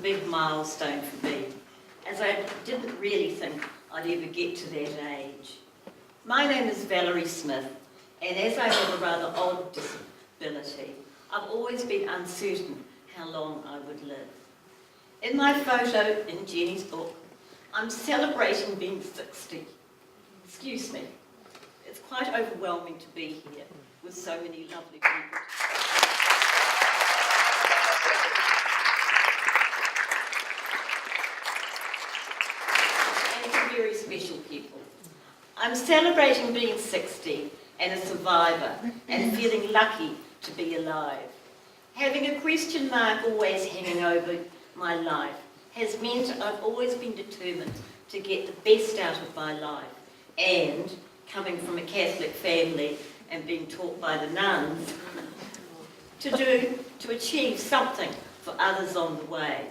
big milestone for me, as I didn't really think I'd ever get to that age. My name is Valerie Smith, and as I have a rather odd disability, I've always been uncertain how long I would live. In my photo in Jenny's book, I'm celebrating being 60. Excuse me. It's quite overwhelming to be here with so many lovely people. And some very special people. I'm celebrating being 60 and a survivor and feeling lucky to be alive. Having a question mark always hanging over my life has meant I've always been determined to get the best out of my life, and coming from a Catholic family and being taught by the nuns, to achieve something for others on the way.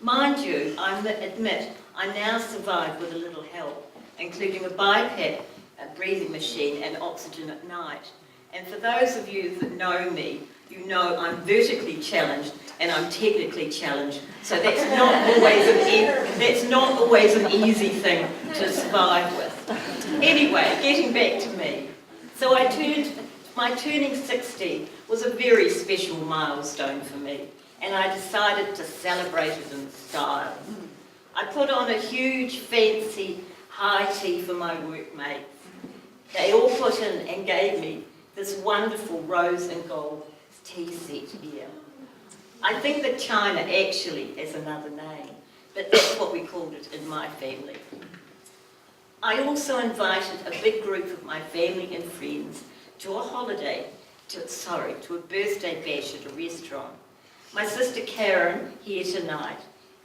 Mind you, I admit I now survive with a little help, including a BiPAP, a breathing machine, and oxygen at night. And for those of you that know me, you know I'm vertically challenged and I'm technically challenged, so that's not always an easy thing to survive with. Anyway, getting back to me. So my turning 60 was a very special milestone for me, and I decided to celebrate it in style. I put on a huge, fancy high tea for my workmates. They all put in and gave me this wonderful rose and gold tea set here. I think that China actually has another name, but that's what we called it in my family. I also invited a big group of my family and friends to a birthday bash at a restaurant. My sister Karen, here tonight,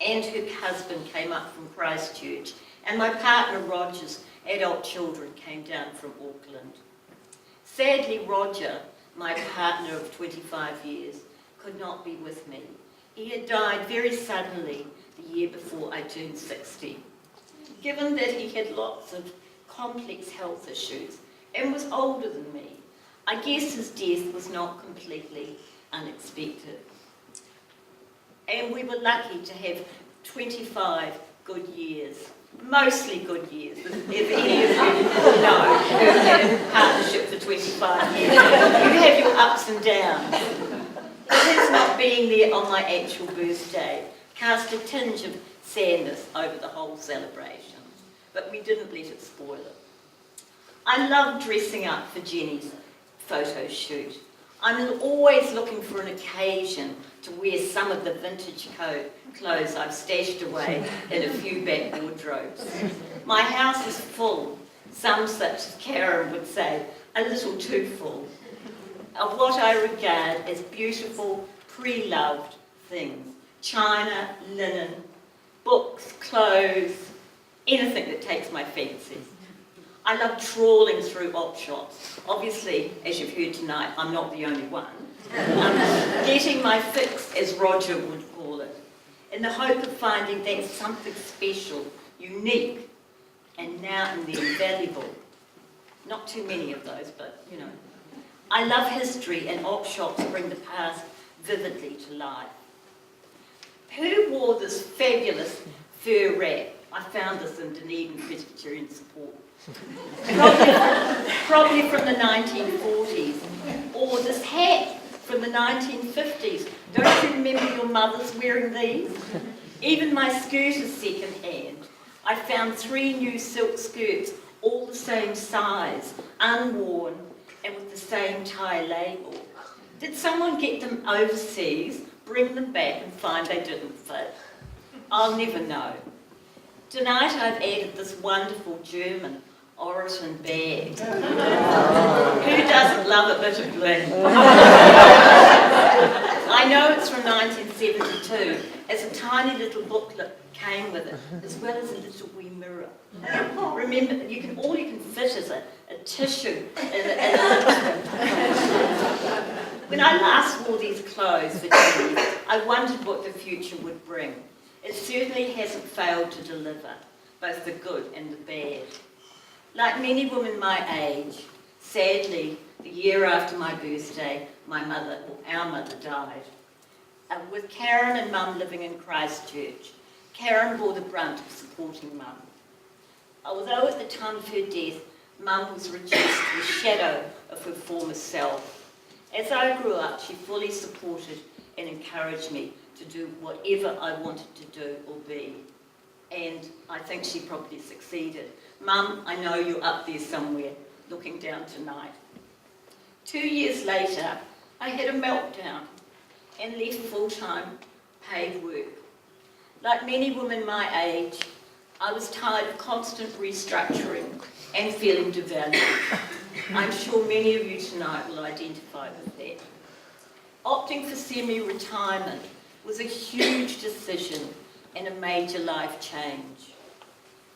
and her husband came up from Christchurch, and my partner Roger's adult children came down from Auckland. Sadly, Roger, my partner of 25 years, could not be with me. He had died very suddenly the year before I turned 60. Given that he had lots of complex health issues and was older than me, I guess his death was not completely unexpected. And we were lucky to have 25 good years, mostly good years, if any of you know who had a partnership for 25 years. You have your ups and downs. His not being there on my actual birthday cast a tinge of sadness over the whole celebration, but we didn't let it spoil it. I love dressing up for Jenny's photo shoot. I'm always looking for an occasion to wear some of the vintage clothes I've stashed away in a few back wardrobes. My house is full, some such as Karen would say, a little too full, of what I regard as beautiful, pre-loved things. China, linen, books, clothes, anything that takes my fancy. I love trawling through op shops. Obviously, as you've heard tonight, I'm not the only one. Getting my fix, as Roger would call it, in the hope of finding that something special, unique, and now and then valuable. Not too many of those, but you know. I love history, and op shops bring the past vividly to life. Who wore this fabulous fur wrap? I found this in Dunedin Presbyterian Support. Probably from the 1940s. Or this hat from the 1950s. Don't you remember your mothers wearing these? Even my skirt is second hand. I found 3 new silk skirts, all the same size, unworn, and with the same tie label. Did someone get them overseas, bring them back and find they didn't fit? I'll never know. Tonight I've added this wonderful German Oraton bag. Who doesn't love a bit of bling? I know it's from 1972, as a tiny little booklet came with it, as well as a little wee mirror. Remember, all you can fit is a tissue and a When I last wore these clothes for 10 years, I wondered what the future would bring. It certainly hasn't failed to deliver, both the good and the bad. Like many women my age, sadly, the year after my birthday, our mother died. with Karen and Mum living in Christchurch. Karen bore the brunt of supporting Mum. Although at the time of her death, Mum was reduced to the shadow of her former self. As I grew up, she fully supported and encouraged me to do whatever I wanted to do or be. And I think she probably succeeded. Mum, I know you're up there somewhere, looking down tonight. 2 years later, I had a meltdown and left full-time paid work. Like many women my age, I was tired of constant restructuring and feeling devalued. I'm sure many of you tonight will identify with that. Opting for semi-retirement was a huge decision and a major life change.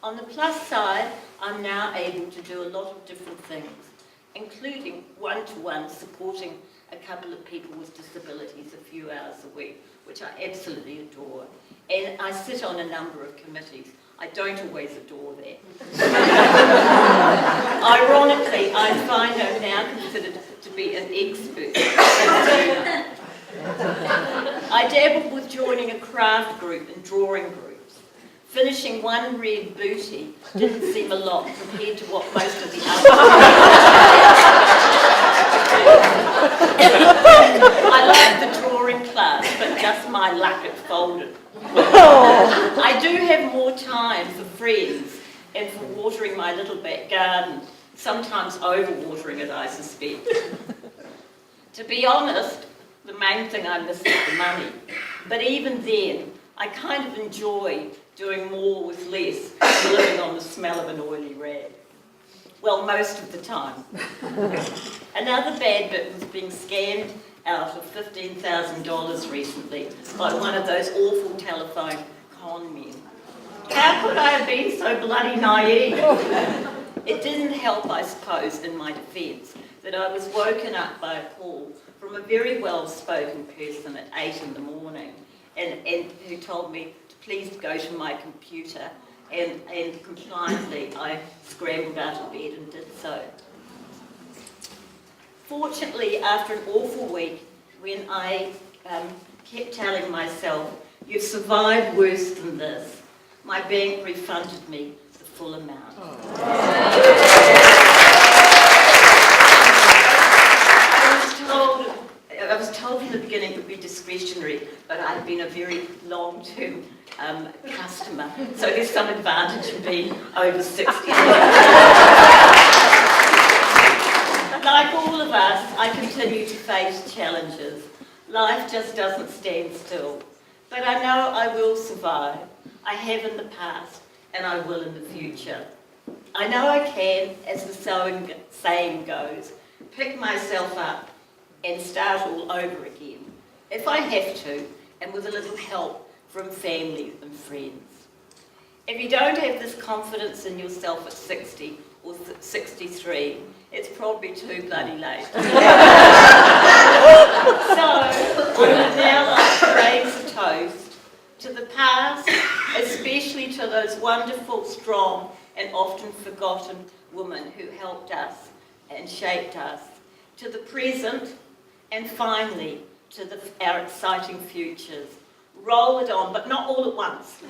On the plus side, I'm now able to do a lot of different things, including one-to-one supporting a couple of people with disabilities a few hours a week, which I absolutely adore. And I sit on a number of committees. I don't always adore that. Ironically, I find I'm now considered to be an expert. I dabbled with joining a craft group and drawing groups. Finishing one red booty didn't seem a lot compared to what most of the others. I liked the drawing class, but just my luck it folded. I do have more time for friends and for watering my little back garden, sometimes overwatering it, I suspect. To be honest, the main thing I miss is the money. But even then, I kind of enjoy doing more with less than living on the smell of an oily rag. Well, most of the time. Another bad bit was being scammed out of $15,000 recently by one of those awful telephone con men. How could I have been so bloody naive? It didn't help, I suppose, in my defence, that I was woken up by a call from a very well-spoken person at 8 in the morning and who told me to please go to my computer, and compliantly I scrambled out of bed and did so. Fortunately, after an awful week, when I kept telling myself, you've survived worse than this, my bank refunded me the full amount. I was told in the beginning it would be discretionary, but I've been a very long-term customer, so there's some advantage in being over 60. Like all of us, I continue to face challenges. Life just doesn't stand still. But I know I will survive. I have in the past, and I will in the future. I know I can, as the saying goes, pick myself up and start all over again, if I have to, and with a little help from family and friends. If you don't have this confidence in yourself at 60 or 63, it's probably too bloody late. So, I would now like to raise a toast to the past, especially to those wonderful, strong, and often forgotten women who helped us and shaped us, to the present, and finally, to our exciting futures. Roll it on, but not all at once.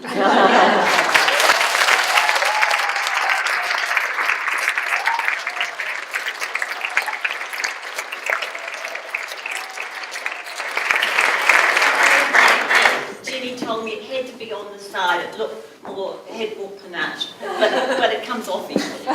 Jenny told me it had to be on the side. It looked more, it had more panache, but it comes off easily.